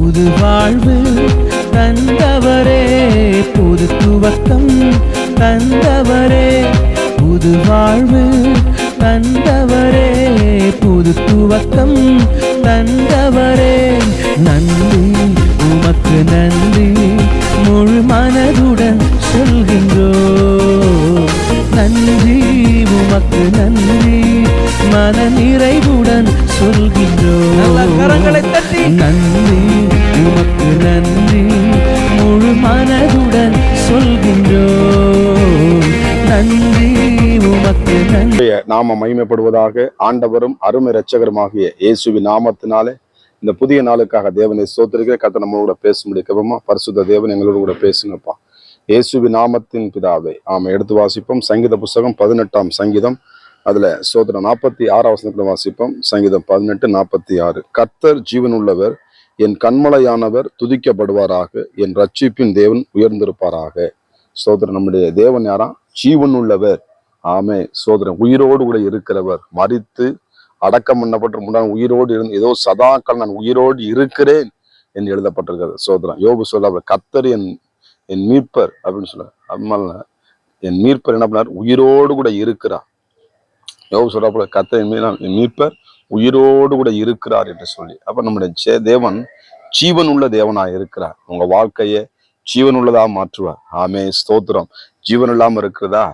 புது வாழ்வு தந்தவரே, புது துவக்கம் தந்தவரே, புது வாழ்வு தந்தவரே, புது துவக்கம் தந்தவரே. நன்றி உமக்கு நன்றி, முழு மனதுடன் சொல்கின்றோம். நன்றி உமக்கு நன்றி, மன நிறைவுடன் சொல்கின்றோம். கரங்களை தட்டி நன்றி உமக்கு நன்றி, முழு மனதுடன் சொல்கின்றோம். நன்றி உமக்கு நன்றி. நாம மகிமைப்படுவதாக. ஆண்டவரும் அருமை இரட்சகருமாகிய இயேசுவின் நாமத்தினாலே இந்த புதிய நாளுக்காக தேவனை ஸ்தோத்திரிக்க. கர்த்தர் நம்மளோட பேச முடிக்கமா? பரிசுத்த தேவன் எங்களோட கூட பேசுங்கப்பா, இயேசுவின் நாமத்தின் பிதாவே. ஆமா, எடுத்து வாசிப்போம். சங்கீத புஸ்தகம் 18ஆம் சங்கீதம், அதுல ஸ்தோத்திரம் 46 வசனத்துல வாசிப்போம். சங்கீதம் 18:46. கர்த்தர் ஜீவனுள்ளவர், என் கண்மலையானவர் துதிக்கப்படுவாராக, என் ரட்சிப்பின் தேவன் உயர்ந்திருப்பாராக. ஸ்தோத்திரம். நம்முடைய தேவன் யாரா? ஜீவனுள்ளவர். ஆமே, ஸ்தோத்திரம். உயிரோடு கூட இருக்கிறவர், மரித்து அடக்கம் பண்ணப்பட்ட முன்னாடி உயிரோடு இருந்து ஏதோ சதாக்கள் நான் உயிரோடு இருக்கிறேன் என்று எழுதப்பட்டிருக்கிறது. சோதரம். யோபு சொல்ல, கர்த்தர் என் மீட்பர் அப்படின்னு சொல்ல, அம்மால என் மீட்பர் என்ன பண்ணார்? உயிரோடு கூட இருக்கிறார். யோபு சொல்ல, கர்த்தர் என் மீட்பர் உயிரோடு கூட இருக்கிறார் என்று சொல்லி. அப்ப நம்முடைய தேவன் ஜீவன் உள்ள தேவனாக இருக்கிறார். உங்க வாழ்க்கையை ஜீவன் உள்ளதா மாற்றுவார். ஆமே, ஸ்தோத்திரம். ஜீவன் இல்லாம இருக்கிறதா?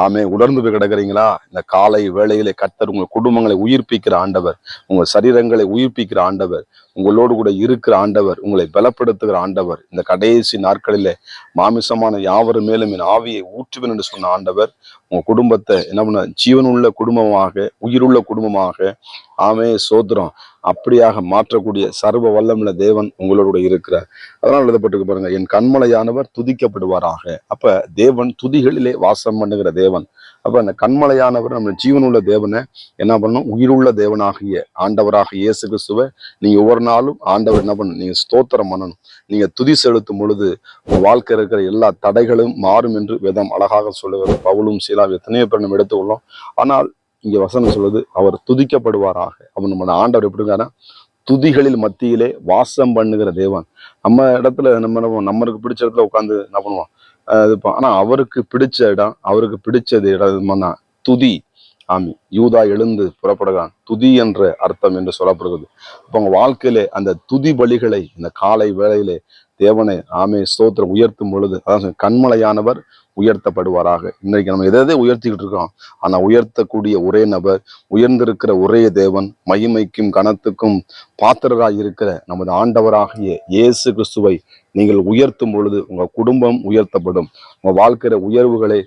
ஆமே, உணர்ந்து போய் கிடக்குறீங்களா? இந்த காலை வேளையிலே கர்த்தர் உங்கள் குடும்பங்களை உயிர்ப்பிக்கிற ஆண்டவர், உங்கள் சரீரங்களை உயிர்ப்பிக்கிற ஆண்டவர், உங்களோடு கூட இருக்கிற ஆண்டவர், உங்களை பலப்படுத்துகிற ஆண்டவர். இந்த கடைசி நாட்களிலே மாமிசமான யாவரு மேலும் என் ஆவியை ஊற்றுவேன் என்று சொன்ன ஆண்டவர் உங்க குடும்பத்தை என்ன பண்ண? ஜீவனுள்ள குடும்பமாக, உயிருள்ள குடும்பமாக, ஆமே சோத்திரம், அப்படியாக மாற்றக்கூடிய சர்வ வல்லமுள்ள தேவன் உங்களோட இருக்கிறார். அதனால எழுதப்பட்டிருக்கு பாருங்க, என் கண்மலையானவர் துதிக்கப்படுவாராக. அப்ப தேவன் துதிகளிலே வாசம் பண்ணுகிற தேவன். அப்ப அந்த கண்மலையானவர் நம்ம ஜீவனுள்ள தேவனை என்ன பண்ணணும்? உயிருள்ள தேவனாகிய ஆண்டவராக இயேசு கிறிஸ்துவை நீங்க ஒவ்வொரு நாளும் ஆண்டவர் என்ன பண்ணணும்? நீங்க ஸ்தோத்திரம் பண்ணணும். நீங்க துதி செலுத்தும் பொழுது உங்க வாழ்க்கை இருக்கிற எல்லா தடைகளும் மாறும் என்று வேதம் அழகாக சொல்லுகிறது. பவுலும் சீலாவும் எத்தனையோ பேர் நம்ம எடுத்துக்கொள்ளோம். ஆனால் இங்க வசனம் சொல்லுது, அவர் துதிக்கப்படுவாராக. அவர் நம்ம ஆண்டவர் எப்படிங்கன்னா துதிகளில் மத்தியிலே வாசம் பண்ணுகிற தேவன். நம்ம இடத்துல நம்மளுக்கு பிடிச்ச இடத்துல உட்காந்து என்ன பண்ணுவோம்? ஆனா அவருக்கு பிடிச்ச இடம், அவருக்கு பிடிச்சது இடம்னா துதி. ஆமி, யூதா எழுந்து புறப்படுகிறான், துதி என்ற அர்த்தம் என்று சொல்லப்படுகிறது. அப்ப உங்க வாழ்க்கையிலே அந்த துதி பலிகளை இந்த காலை வேளையிலே தேவனை ஆமே ஸ்தோத்திரம் உயர்த்தும் பொழுது, அதாவது கண்மலையானவர் உயர்த்தப்படுவாராக. இன்னைக்கு நம்ம எதை உயர்த்திக்கிட்டு இருக்கோம், ஆனா உயர்த்தக்கூடிய ஒரே நபர், உயர்ந்திருக்கிற ஒரே தேவன், மகிமைக்கும் கனத்துக்கும் பாத்திரராய் இருக்கிற நமது ஆண்டவராகிய இயேசு கிறிஸ்துவை நீங்கள் உயர்த்தும் பொழுது உங்க குடும்பம் உயர்த்தப்படும். உங்க வாழ்க்கையில உயர்வுகளை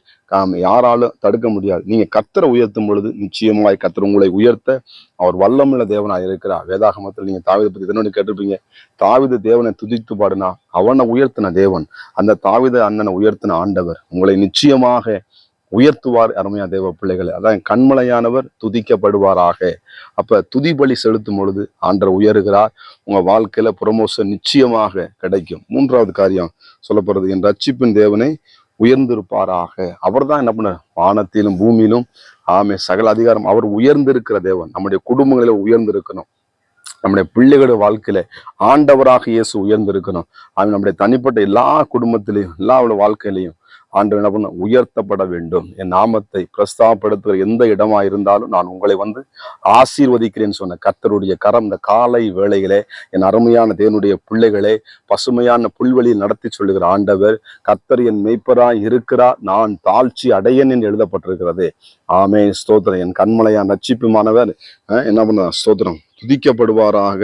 யாராலும் தடுக்க முடியாது. நீங்க கர்த்தரை உயர்த்தும் பொழுது நிச்சயமாய் கர்த்தர் உங்களை உயர்த்த அவர் வல்லமுள்ள தேவனாய் இருக்கிறார். வேதாகமத்தில் நீங்க தாவீதை பத்தி என்னன்னு கேட்டிருப்பீங்க. தாவீது தேவனை துதித்து பாடுனா அவனை உயர்த்தின தேவன், அந்த தாவீது அண்ணனை உயர்த்தின ஆண்டவர் உங்களை நிச்சயமாக உயர்த்துவார். அருமையா தேவ பிள்ளைகளை, அதான் கண்மலையானவர் துதிக்கப்படுவாராக. அப்ப துதி பலி செலுத்தும் பொழுது ஆண்டவர் உயர்கிறார். உங்க வாழ்க்கையில ப்ரமோஷன் நிச்சயமாக கிடைக்கும். மூன்றாவது காரியம் சொல்லப்படுறது, என் ரட்சிப்பின் தேவனை உயர்ந்திருப்பாராக. அவர் தான் என்ன பண்ண? வானத்திலும் பூமியிலும் ஆமே சகல அதிகாரம் அவர் உயர்ந்திருக்கிற தேவன். நம்முடைய குடும்பங்களில உயர்ந்திருக்கணும். நம்முடைய பிள்ளைகளோட வாழ்க்கையில ஆண்டவராக இயேசு உயர்ந்திருக்கணும். அவன் நம்முடைய தனிப்பட்ட எல்லா குடும்பத்திலையும் எல்லாரோட வாழ்க்கையிலையும் ஆண்டவர் என்ன பண்ண? உயர்த்தப்பட வேண்டும். என் நாமத்தை பிரஸ்தாபப்படுத்துகிற எந்த இடமா இருந்தாலும் நான் உங்களை ஆசீர்வதிக்கிறேன்னு சொன்ன கர்த்தருடைய கரம் இந்த காலை வேளையிலே என் அருமையான தேவனுடைய பிள்ளைகளே பசுமையான புல்வெளியில் நடத்தி சொல்லுகிற ஆண்டவர் கர்த்தர் என் மெய்ப்பராய் இருக்கிறார், நான் தாழ்ச்சி அடையன் என்று எழுதப்பட்டிருக்கிறது. ஆமே ஸ்தோத்திரம். என் கண்மலையான் ரட்சிப்புமானவர் என்ன பண்ண? ஸ்தோத்திரம் துதிக்கப்படுவாராக,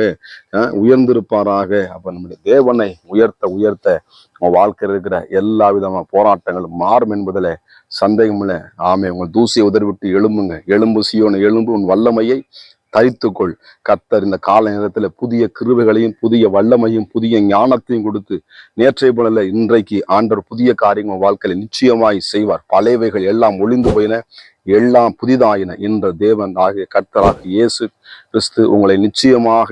உயர்ந்திருப்பாராக. அப்ப நம்முடைய தேவனை உயர்த்த உயர்த்த உங்க வாழ்க்கையில் இருக்கிற எல்லா விதமான போராட்டங்களும் மாறும் என்பதில் சந்தேகம் இல்லை. ஆமே, உங்கள் தூசியை உதறிவிட்டு எழும்புங்க. எழும்பு சீயோனை, எழும்பு, உன் வல்லமையை தரித்துக்கொள். கர்த்தர் இந்த கால நேரத்துல புதிய கிருபைகளையும் புதிய வல்லமையும் புதிய ஞானத்தையும் கொடுத்து நேற்றைய போல இன்றைக்கு ஆண்டவர் புதிய காரியங்கள் வாழ்க்கையில நிச்சயமாய் செய்வார். பழையவைகள் எல்லாம் ஒளிந்து போயின, எல்லாம் புதிதாயின என்ற தேவன் ஆகிய கர்த்தராக இயேசு கிறிஸ்து உங்களை நிச்சயமாக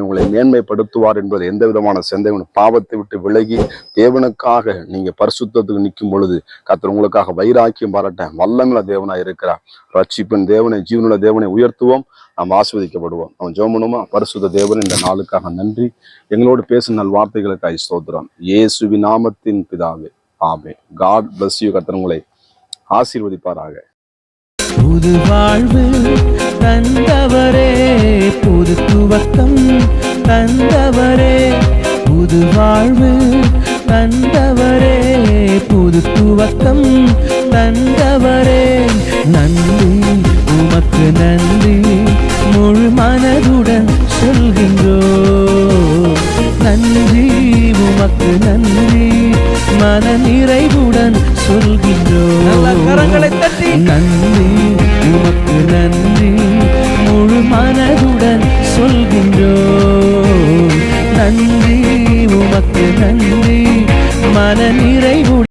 உங்களை மேன்மைப்படுத்துவார் என்பது எந்த விதமான சந்தேகம். பாவத்தை விட்டு விலகி தேவனுக்காக நீங்க பரிசுத்தத்துக்கு நிற்கும் பொழுது கர்த்தர் உங்களுக்காக வைராக்கியம் பாராட்ட வல்லமுள்ள தேவனாய் இருக்கிறார். ரட்சிப்பின் தேவனை, ஜீவனுள்ள தேவனை உயர்த்துவோம், நாம் ஆசீர்வதிக்கப்படுவோம். நம்ம ஜெபம் பண்ணுவோமா? பரிசுத்த தேவன், இந்த நாளுக்காக நன்றி. எங்களோடு பேசும் நல் வார்த்தைகளுக்காக ஸ்தோத்திரம். இயேசுவின் நாமத்தின் பிதாவே, ஆமென். God bless you. கர்த்தர் உங்களை ஆசீர்வதிப்பாராக. புது வாழ்வு தந்தவரே, புது துவக்கம் தந்தவரே, புது வாழ்வு தந்தவரே, புது துவக்கம் தந்தவரே, நன்றி உமக்கு நன்றி, முழு மனதுடன் சொல்கின்றோ. நன்றி உமக்கு நன்றி, மன நிறைவுடன் சொல்கின்றோ. கரங்களை தட்டி நன்றி